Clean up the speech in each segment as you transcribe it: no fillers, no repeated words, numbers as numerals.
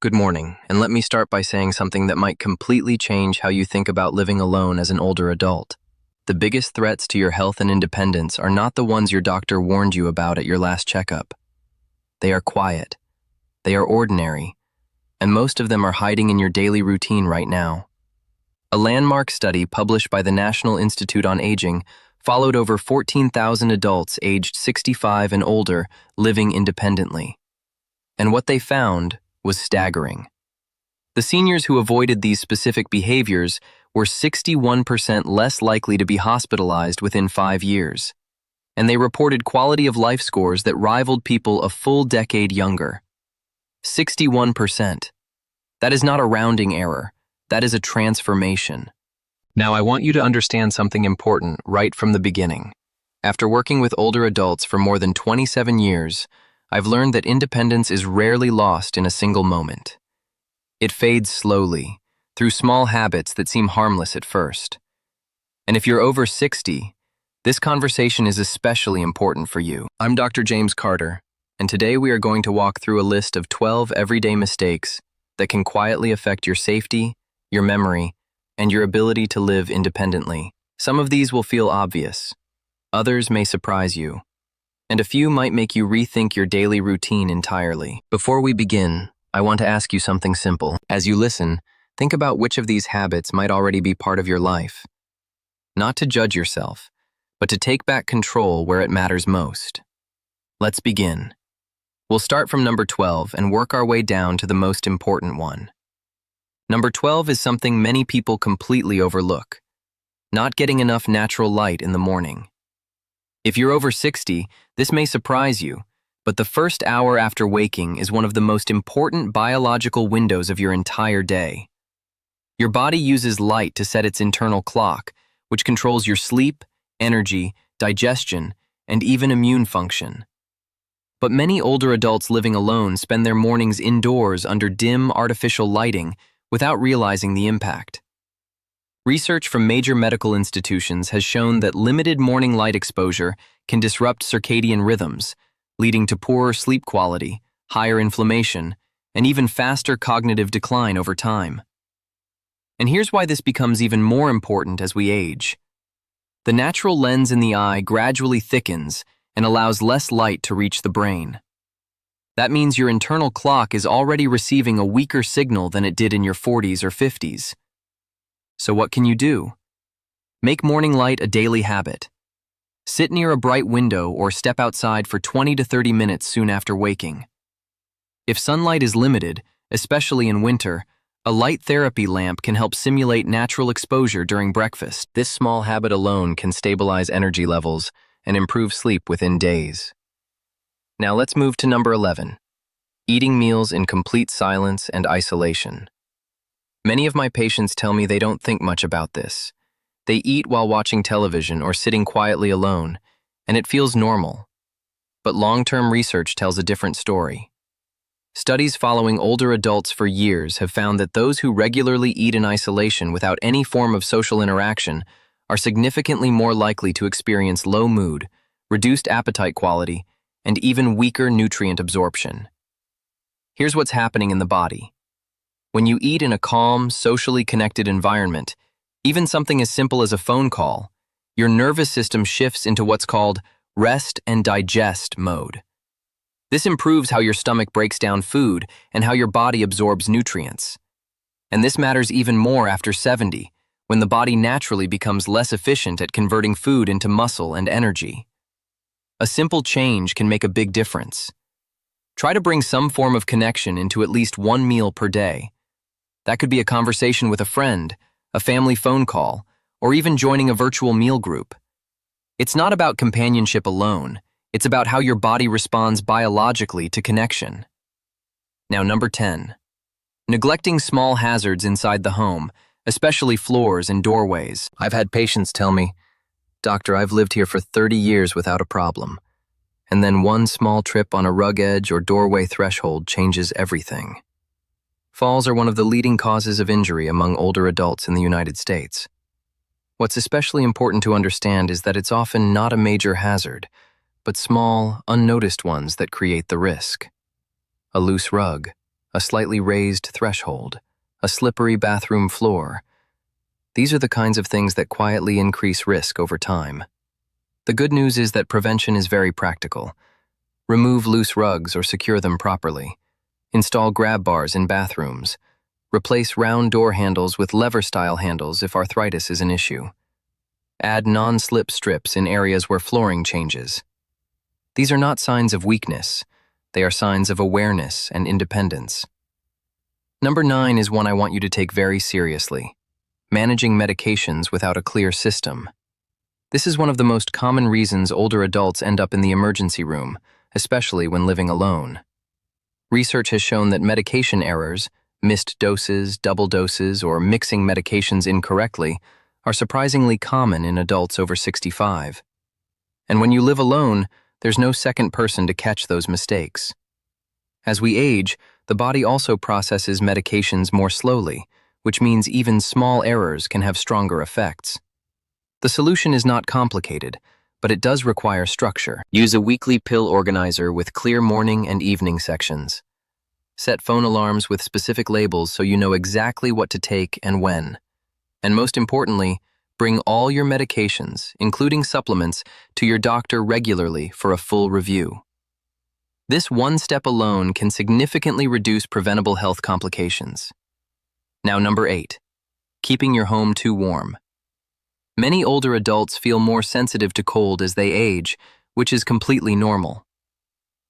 Good morning, and let me start by saying something that might completely change how you think about living alone as an older adult. The biggest threats to your health and independence are not the ones your doctor warned you about at your last checkup. They are quiet, they are ordinary, and most of them are hiding in your daily routine right now. A landmark study published by the National Institute on Aging followed over 14,000 adults aged 65 and older living independently. And what they found was staggering. The seniors who avoided these specific behaviors were 61% less likely to be hospitalized within 5 years, and they reported quality of life scores that rivaled people a full decade younger. 61%. That is not a rounding error. That is a transformation. Now, I want you to understand something important right from the beginning. After working with older adults for more than 27 years, I've learned that independence is rarely lost in a single moment. It fades slowly, through small habits that seem harmless at first. And if you're over 60, this conversation is especially important for you. I'm Dr. James Carter, and today we are going to walk through a list of 12 everyday mistakes that can quietly affect your safety, your memory, and your ability to live independently. Some of these will feel obvious. Others may surprise you, and a few might make you rethink your daily routine entirely. Before we begin, I want to ask you something simple. As you listen, think about which of these habits might already be part of your life. Not to judge yourself, but to take back control where it matters most. Let's begin. We'll start from number 12 and work our way down to the most important one. Number 12 is something many people completely overlook: not getting enough natural light in the morning. If you're over 60, this may surprise you, but the first hour after waking is one of the most important biological windows of your entire day. Your body uses light to set its internal clock, which controls your sleep, energy, digestion, and even immune function. But many older adults living alone spend their mornings indoors under dim artificial lighting without realizing the impact. Research from major medical institutions has shown that limited morning light exposure can disrupt circadian rhythms, leading to poorer sleep quality, higher inflammation, and even faster cognitive decline over time. And here's why this becomes even more important as we age. The natural lens in the eye gradually thickens and allows less light to reach the brain. That means your internal clock is already receiving a weaker signal than it did in your 40s or 50s. So what can you do? Make morning light a daily habit. Sit near a bright window or step outside for 20 to 30 minutes soon after waking. If sunlight is limited, especially in winter, a light therapy lamp can help simulate natural exposure during breakfast. This small habit alone can stabilize energy levels and improve sleep within days. Now let's move to number 11. Eating meals in complete silence and isolation. Many of my patients tell me they don't think much about this. They eat while watching television or sitting quietly alone, and it feels normal. But long-term research tells a different story. Studies following older adults for years have found that those who regularly eat in isolation without any form of social interaction are significantly more likely to experience low mood, reduced appetite quality, and even weaker nutrient absorption. Here's what's happening in the body. When you eat in a calm, socially connected environment, even something as simple as a phone call, your nervous system shifts into what's called rest and digest mode. This improves how your stomach breaks down food and how your body absorbs nutrients. And this matters even more after 70, when the body naturally becomes less efficient at converting food into muscle and energy. A simple change can make a big difference. Try to bring some form of connection into at least one meal per day. That could be a conversation with a friend, a family phone call, or even joining a virtual meal group. It's not about companionship alone. It's about how your body responds biologically to connection. Now, number 10. Neglecting small hazards inside the home, especially floors and doorways. I've had patients tell me, "Doctor, I've lived here for 30 years without a problem. And then one small trip on a rug edge or doorway threshold changes everything." Falls are one of the leading causes of injury among older adults in the United States. What's especially important to understand is that it's often not a major hazard, but small, unnoticed ones that create the risk. A loose rug, a slightly raised threshold, a slippery bathroom floor. These are the kinds of things that quietly increase risk over time. The good news is that prevention is very practical. Remove loose rugs or secure them properly. Install grab bars in bathrooms. Replace round door handles with lever-style handles if arthritis is an issue. Add non-slip strips in areas where flooring changes. These are not signs of weakness. They are signs of awareness and independence. Number 9 is one I want you to take very seriously: managing medications without a clear system. This is one of the most common reasons older adults end up in the emergency room, especially when living alone. Research has shown that medication errors, missed doses, double doses, or mixing medications incorrectly, are surprisingly common in adults over 65. And when you live alone, there's no second person to catch those mistakes. As we age, the body also processes medications more slowly, which means even small errors can have stronger effects. The solution is not complicated, but it does require structure. Use a weekly pill organizer with clear morning and evening sections. Set phone alarms with specific labels so you know exactly what to take and when. And most importantly, bring all your medications, including supplements, to your doctor regularly for a full review. This one step alone can significantly reduce preventable health complications. Now, number 8, keeping your home too warm. Many older adults feel more sensitive to cold as they age, which is completely normal.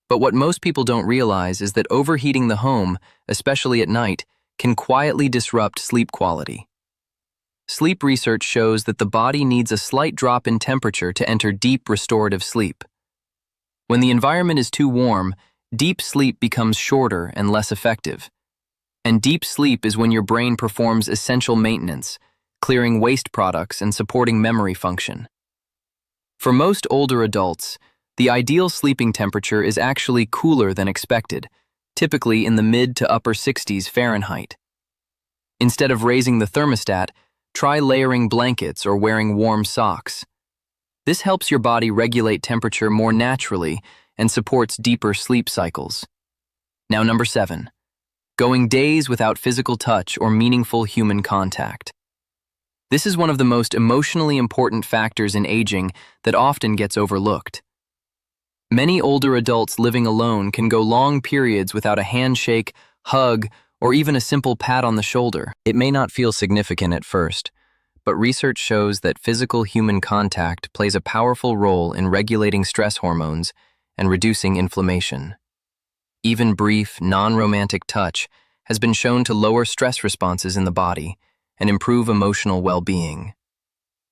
But what most people don't realize is that overheating the home, especially at night, can quietly disrupt sleep quality. Sleep research shows that the body needs a slight drop in temperature to enter deep restorative sleep. When the environment is too warm, deep sleep becomes shorter and less effective. And deep sleep is when your brain performs essential maintenance, clearing waste products and supporting memory function. For most older adults, the ideal sleeping temperature is actually cooler than expected, typically in the mid to upper 60s Fahrenheit. Instead of raising the thermostat, try layering blankets or wearing warm socks. This helps your body regulate temperature more naturally and supports deeper sleep cycles. Now, number 7, going days without physical touch or meaningful human contact. This is one of the most emotionally important factors in aging that often gets overlooked. Many older adults living alone can go long periods without a handshake, hug, or even a simple pat on the shoulder. It may not feel significant at first, but research shows that physical human contact plays a powerful role in regulating stress hormones and reducing inflammation. Even brief, non-romantic touch has been shown to lower stress responses in the body and improve emotional well-being.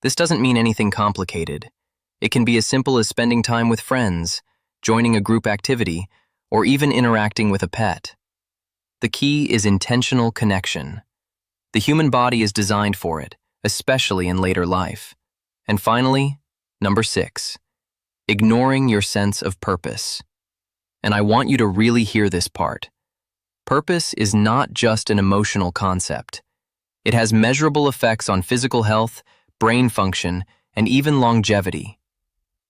This doesn't mean anything complicated. It can be as simple as spending time with friends, joining a group activity, or even interacting with a pet. The key is intentional connection. The human body is designed for it, especially in later life. And finally, number 6, ignoring your sense of purpose. And I want you to really hear this part. Purpose is not just an emotional concept. It has measurable effects on physical health, brain function, and even longevity.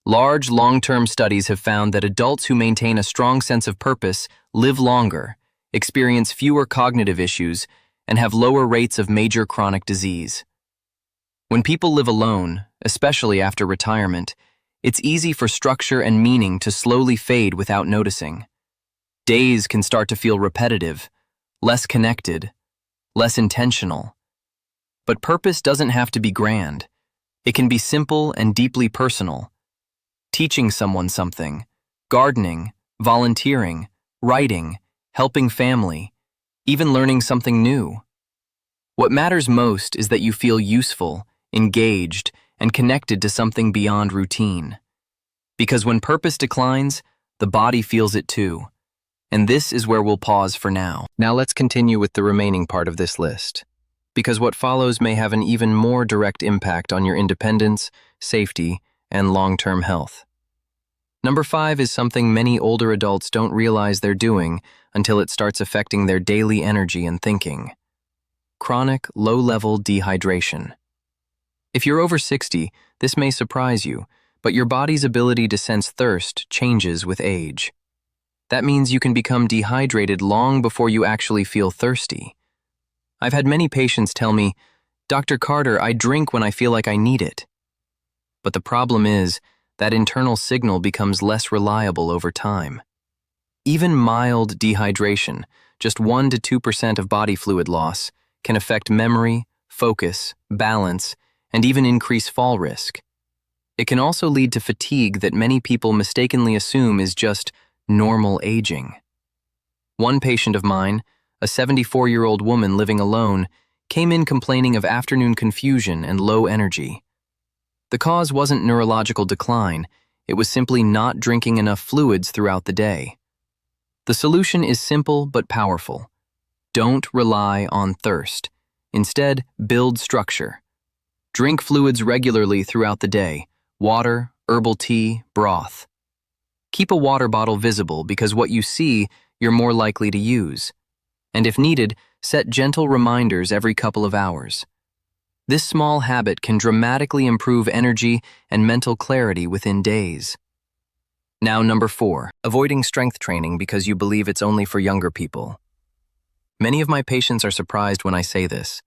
Large, long-term studies have found that adults who maintain a strong sense of purpose live longer, experience fewer cognitive issues, and have lower rates of major chronic disease. When people live alone, especially after retirement, it's easy for structure and meaning to slowly fade without noticing. Days can start to feel repetitive, less connected, less intentional. But purpose doesn't have to be grand. It can be simple and deeply personal. Teaching someone something, gardening, volunteering, writing, helping family, even learning something new. What matters most is that you feel useful, engaged, and connected to something beyond routine. Because when purpose declines, the body feels it too. And this is where we'll pause for now. Now let's continue with the remaining part of this list, because what follows may have an even more direct impact on your independence, safety, and long-term health. Number 5 is something many older adults don't realize they're doing until it starts affecting their daily energy and thinking. Chronic, low-level dehydration. If you're over 60, this may surprise you, but your body's ability to sense thirst changes with age. That means you can become dehydrated long before you actually feel thirsty. I've had many patients tell me, "Dr. Carter, I drink when I feel like I need it." But the problem is, that internal signal becomes less reliable over time. Even mild dehydration, just 1 to 2% of body fluid loss, can affect memory, focus, balance, and even increase fall risk. It can also lead to fatigue that many people mistakenly assume is just normal aging. One patient of mine, a 74-year-old woman living alone, came in complaining of afternoon confusion and low energy. The cause wasn't neurological decline, it was simply not drinking enough fluids throughout the day. The solution is simple but powerful. Don't rely on thirst. Instead, build structure. Drink fluids regularly throughout the day: water, herbal tea, broth. Keep a water bottle visible because what you see, you're more likely to use. And if needed, set gentle reminders every couple of hours. This small habit can dramatically improve energy and mental clarity within days. Now, number 4, avoiding strength training because you believe it's only for younger people. Many of my patients are surprised when I say this,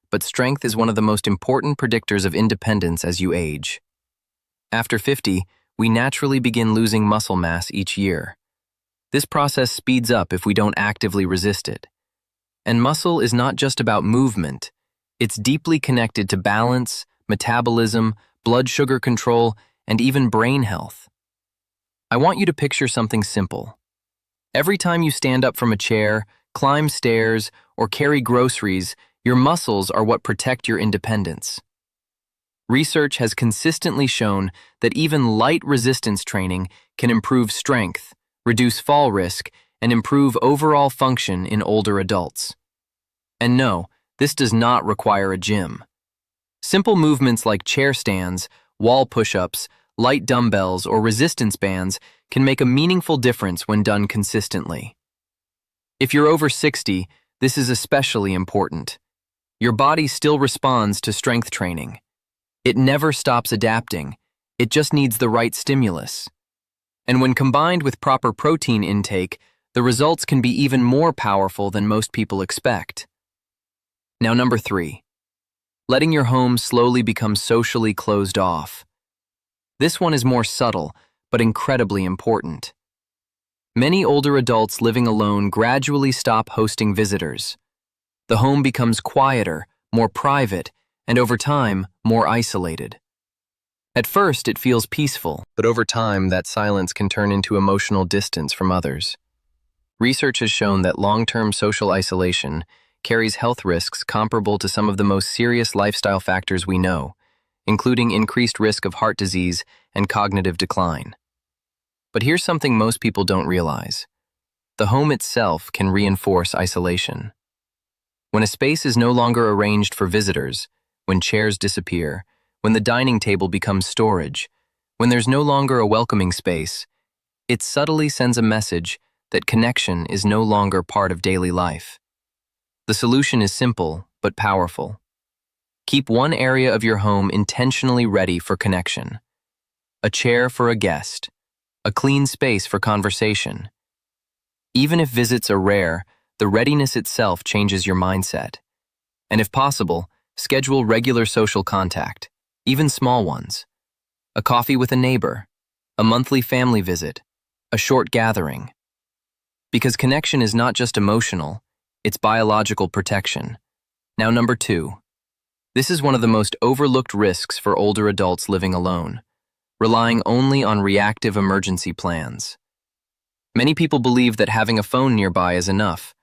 but strength is one of the most important predictors of independence as you age. After 50, we naturally begin losing muscle mass each year. This process speeds up if we don't actively resist it. And muscle is not just about movement, it's deeply connected to balance, metabolism, blood sugar control, and even brain health. I want you to picture something simple. Every time you stand up from a chair, climb stairs, or carry groceries, your muscles are what protect your independence. Research has consistently shown that even light resistance training can improve strength, reduce fall risk, and improve overall function in older adults. And no, this does not require a gym. Simple movements like chair stands, wall push-ups, light dumbbells, or resistance bands can make a meaningful difference when done consistently. If you're over 60, this is especially important. Your body still responds to strength training. It never stops adapting, it just needs the right stimulus. And when combined with proper protein intake, the results can be even more powerful than most people expect. Now, number 3, letting your home slowly become socially closed off. This one is more subtle, but incredibly important. Many older adults living alone gradually stop hosting visitors. The home becomes quieter, more private, and over time, more isolated. At first, it feels peaceful, but over time, that silence can turn into emotional distance from others. Research has shown that long-term social isolation carries health risks comparable to some of the most serious lifestyle factors we know, including increased risk of heart disease and cognitive decline. But here's something most people don't realize. The home itself can reinforce isolation. When a space is no longer arranged for visitors, when chairs disappear, when the dining table becomes storage, when there's no longer a welcoming space, it subtly sends a message that connection is no longer part of daily life. The solution is simple but powerful. Keep one area of your home intentionally ready for connection. A chair for a guest, a clean space for conversation. Even if visits are rare, the readiness itself changes your mindset. And if possible, schedule regular social contact, even small ones. A coffee with a neighbor, a monthly family visit, a short gathering. Because connection is not just emotional, it's biological protection. Now, number 2. This is one of the most overlooked risks for older adults living alone, relying only on reactive emergency plans. Many people believe that having a phone nearby is enough,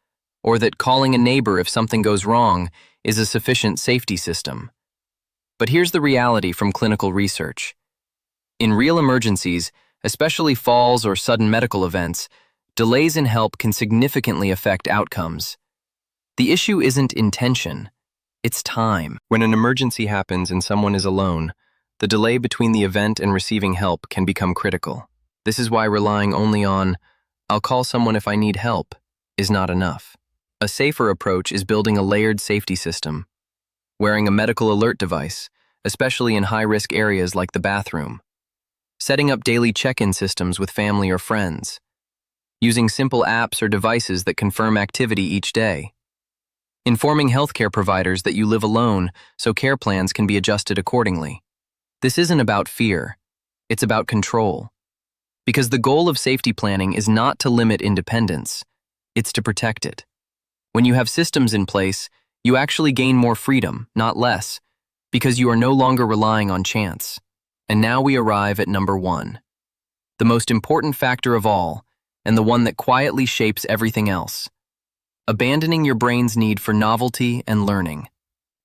or that calling a neighbor if something goes wrong is a sufficient safety system. But here's the reality from clinical research. In real emergencies, especially falls or sudden medical events, delays in help can significantly affect outcomes. The issue isn't intention, it's time. When an emergency happens and someone is alone, the delay between the event and receiving help can become critical. This is why relying only on, "I'll call someone if I need help," is not enough. A safer approach is building a layered safety system, wearing a medical alert device, especially in high-risk areas like the bathroom, setting up daily check-in systems with family or friends, using simple apps or devices that confirm activity each day. Informing healthcare providers that you live alone so care plans can be adjusted accordingly. This isn't about fear, it's about control. Because the goal of safety planning is not to limit independence, it's to protect it. When you have systems in place, you actually gain more freedom, not less, because you are no longer relying on chance. And now we arrive at number 1. The most important factor of all, and the one that quietly shapes everything else. Abandoning your brain's need for novelty and learning.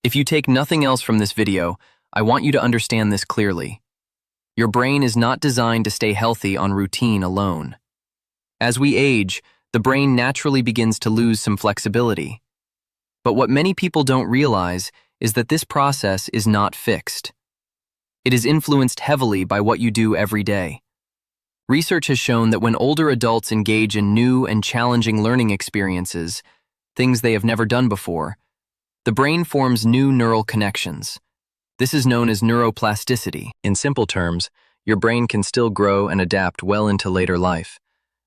If you take nothing else from this video, I want you to understand this clearly. Your brain is not designed to stay healthy on routine alone. As we age, the brain naturally begins to lose some flexibility. But what many people don't realize is that this process is not fixed. It is influenced heavily by what you do every day. Research has shown that when older adults engage in new and challenging learning experiences, things they have never done before, the brain forms new neural connections. This is known as neuroplasticity. In simple terms, your brain can still grow and adapt well into later life,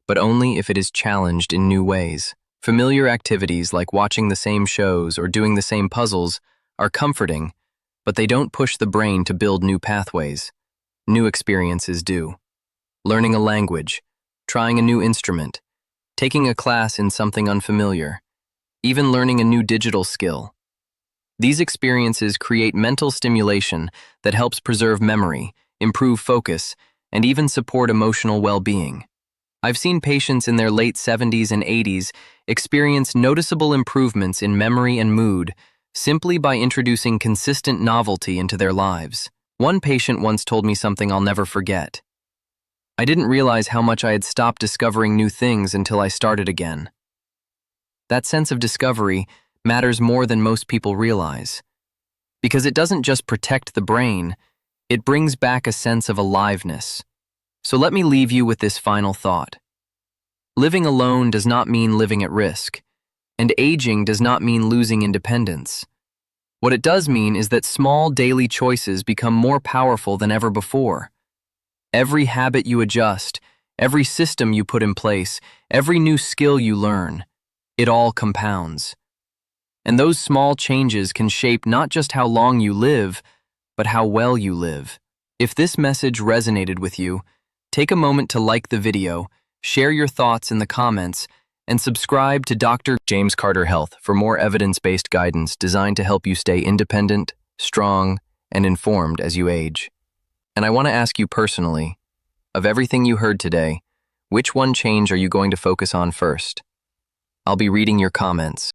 but only if it is challenged in new ways. Familiar activities like watching the same shows or doing the same puzzles are comforting, but they don't push the brain to build new pathways. New experiences do. Learning a language, trying a new instrument, taking a class in something unfamiliar, even learning a new digital skill. These experiences create mental stimulation that helps preserve memory, improve focus, and even support emotional well-being. I've seen patients in their late 70s and 80s experience noticeable improvements in memory and mood simply by introducing consistent novelty into their lives. One patient once told me something I'll never forget. I didn't realize how much I had stopped discovering new things until I started again. That sense of discovery matters more than most people realize, because it doesn't just protect the brain, it brings back a sense of aliveness. So let me leave you with this final thought. Living alone does not mean living at risk, and aging does not mean losing independence. What it does mean is that small daily choices become more powerful than ever before. Every habit you adjust, every system you put in place, every new skill you learn, it all compounds. And those small changes can shape not just how long you live, but how well you live. If this message resonated with you, take a moment to like the video, share your thoughts in the comments, and subscribe to Dr. James Carter Health for more evidence-based guidance designed to help you stay independent, strong, and informed as you age. And I want to ask you personally, of everything you heard today, which one change are you going to focus on first? I'll be reading your comments.